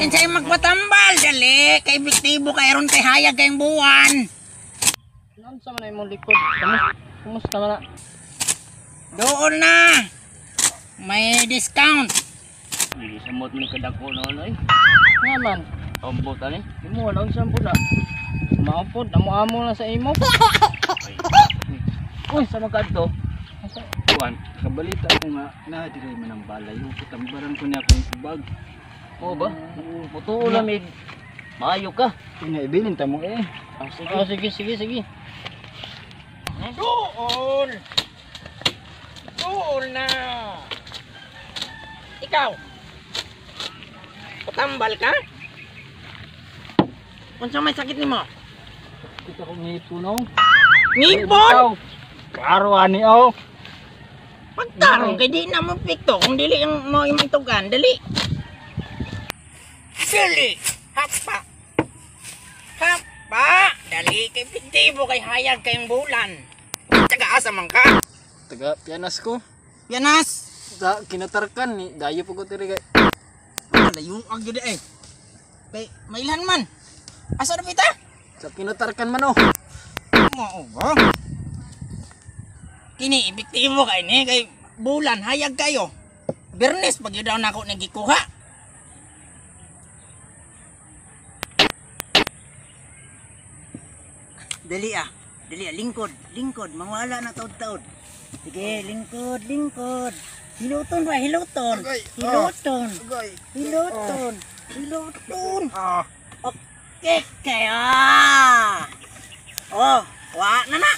Kinsay magpatambal, dali. Kay biktibo kay ron kay hayag kayong buwan. Ano sa man imong likod? Kumusta man na? Doon na. May discount. Hindi samot ni kadako noon ay. Nga man. Ambot ani. Imo na unsa po na. Maupod amo-amo na sa imo. Uy, sa magkadto. Kuan, kabalita ko nga na dire man ang balay. Yung katambaran ko niya akong subag. Oo ba? Mutuo lamig. Maayo ka. Pinaibilin ta mo eh. Sige. Doon. Doon na. Ikaw. Patambal ka? Unsa may sakit nimo? Kita ko ngipon no. Ngipon? Klaro ani oh. Pagtarong kay di na mo pikto kung dili ang mo imitugan, dali. Dali. Hapa. Dali kay biktibo kay hayag kayong bulan. Taga asa man ka? Taga pianas ko. Yanas. Sa kinatarkan ni dayo po ko tiri kay. Layo ang gid eh. Kay mailan man. Asa na pita? Sa kinatarkan man oh. Mao ba? Kini biktibo kay ni kay bulan hayag kayo. Bernes pag yun daw nako nagikuha. Dali ah, lingkod, mawala na taod-taod. Sige, lingkod. Hiluton ba, hiluton. Okay, kaya. Oh, wa na na.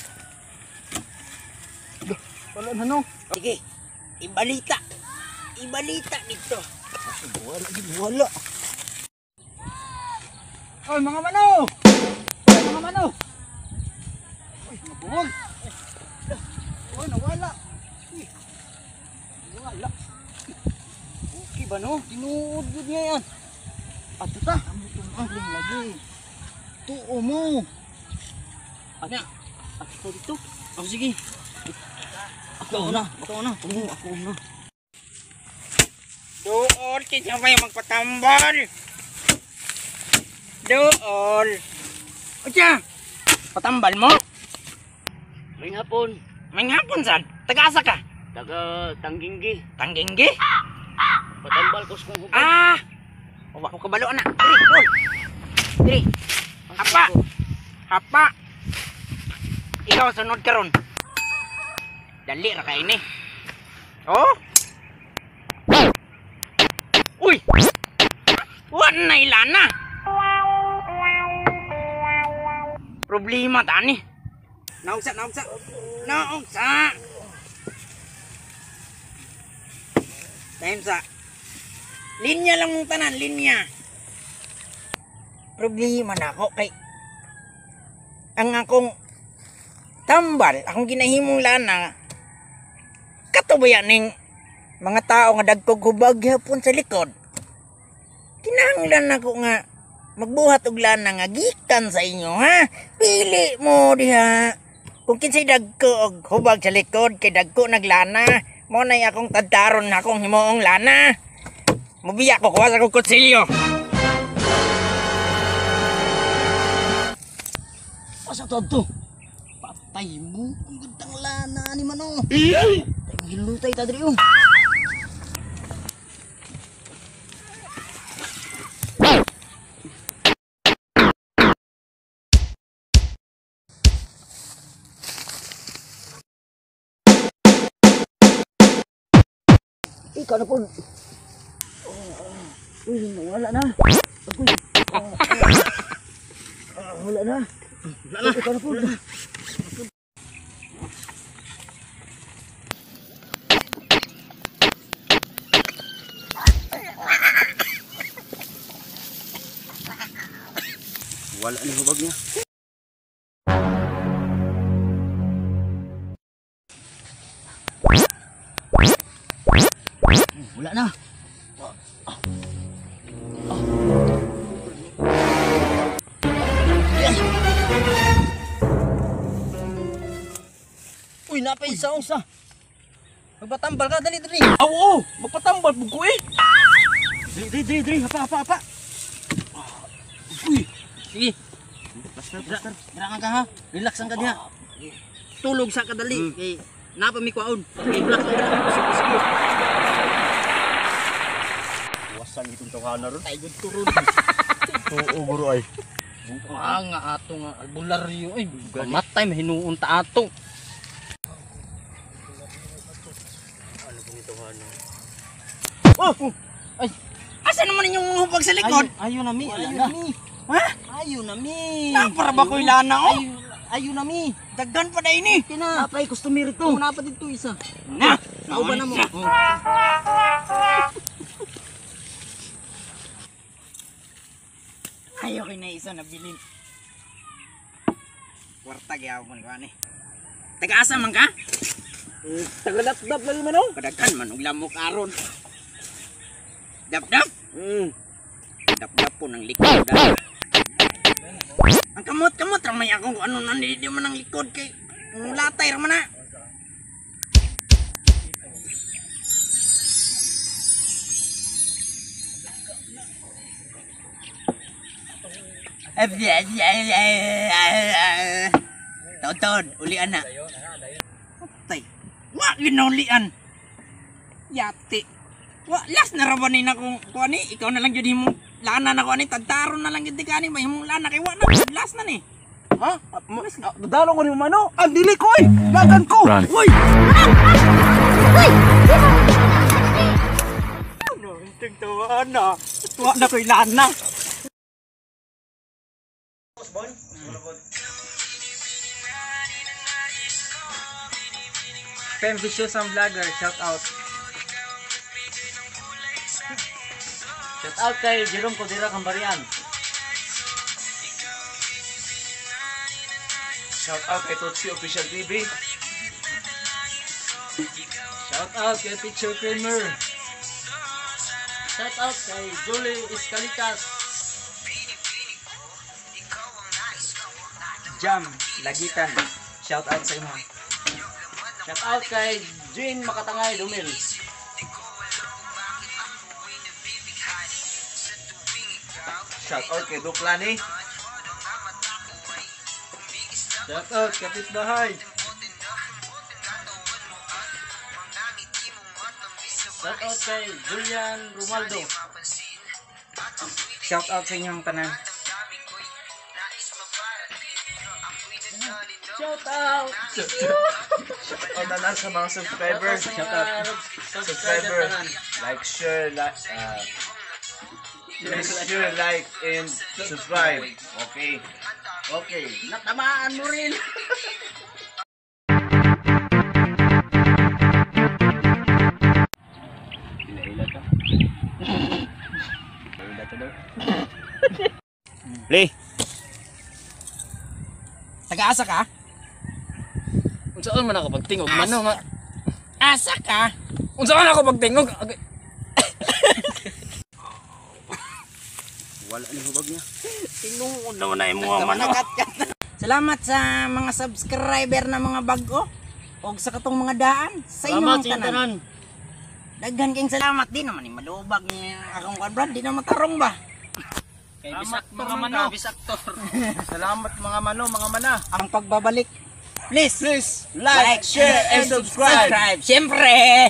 Wala na no. Sige, ibalita dito. Wala. Oy, mga mano. Uy, mabuwag. Uy, nawala. Wala. Okay ba no? Tinuod yun niya yan. Ato ta. Amutong lagi. Tuo mo. Ano? Ako dito. Oh, sige. Ako na. Doon, kinsa may magpatambal. Doon. Ocha, patambal mo? May hapon. May hapon sad. Taga-asa ka? Taga Tangginggi. Tangginggi? Patambal ko sa kong hubad. Ah! Wa ko kabalo na. Diri. Hapa. Ikaw sunod karon. Dali ra kay ni. Oh? Uy! Wan na ilana. Problema tani. Naugsa. Time sa. Linya lang mong tanan, linya. Problema na ako kay ang akong tambal, akong ginahimong lana. Katubayan ning mga tao nga dagkog hubag hapon sa likod. Kinahanglan ako nga magbuhat og lana nga gikan sa inyo, ha? Pili mo diha. Kung kinsay dagko og hubag sa likod kay dagko naglana, mo nay akong tadtaron na akong himuong lana. Mubiya ko kuha sa akong kutsilyo. Asa to? Patay mo. Ang gandang lana ni Mano. Gilutay ta diri oh. Ikaw na po. Uy, wala na. Wala na. Ikaw na po. Wala ni hubag niya. Wala na. Uy, napay isa. Magpatambal ka, dali. Oo, magpatambal po ko eh. Dali, hapa. Uy. Sige. Plaster. Dira ka ha. Relax ang ka diha. Tulog sa kadali kay napa mi kwaon. Relax. Wasan itong tawhana ron. Ay gud turun. Oo, bro ay. Nga ato nga albularyo ay matay mahinuon ta ato. Oh! Ay, Asa naman inyong mga hubag sa likod? ayo na mi. Ha? Ayo na mi. Para ba ko'y lana oh? Ayo na mi. Daggan pa na ini. Kina. Napay customer to. Napa dito isa. Na. Nauban na mo. Ayaw kay na isa na bilin. Kwarta gyapon ko ani. Taga-asa man ka? Tagalap-dap lagi man oh. Kadaghan man og lamok aron. Dap-dap. Dap-dap po ng likod. Ang kamot-kamot ramay ako kung ano nandito man ang likod kay latay ra man na. Totod, ulian na. Tay, wa ginulian. Yati. Wa last na ra ba ni na kung kuani, ikaw na lang jud himo. Lana na ko ani tagtaron na lang jud kani mahimong lana kay wa na last na ni. Ha? Dalo ko ni mano. Ang dili ko eh. Lagan ko. Uy! Ano, tingtawan na. Tuwa na ko'y lana. Fem Vicious ang vlogger, shout out. Shout out kay Jerome Codera Kambarian. Shout out kay Totsi Official TV. Shout out kay Teacher Kramer. Shout out kay Julie Escalitas. Jam, lagitan. Shout out sa imo. Shout out kay Jean Makatangay Dumil. Shout out kay Duklani. Shout out Kapit Bahay. Shout out kay Julian Romaldo. Shout out sa inyong tanan. Shout out. Shout out sa mga subscribers. Shout out. Subscriber. Like, share, like, and subscribe. Okay. Okay. Natamaan mo rin. Hila-hila ka. Hila ka daw. Le. Taga-asa ka? Unsaan man ako pagtingog mano nga. Asa ka? Unsaan ako pagtingog? Wala ni hubag niya. Tinuod naman na yung mga manakat ka. Salamat sa mga subscriber na mga bago. O sa katong mga daan. Sa Salamat inyong sa tanan. tanan. Daghan kayong salamat. Di naman yung malubag ng akong kwadbrad. Di naman tarong ba? Kay Salamat, Bisaktor mga man mano. ka, Bisaktor. Salamat mga mano, mga mana. Ang pagbabalik. Please, Like, share, and subscribe. Siyempre.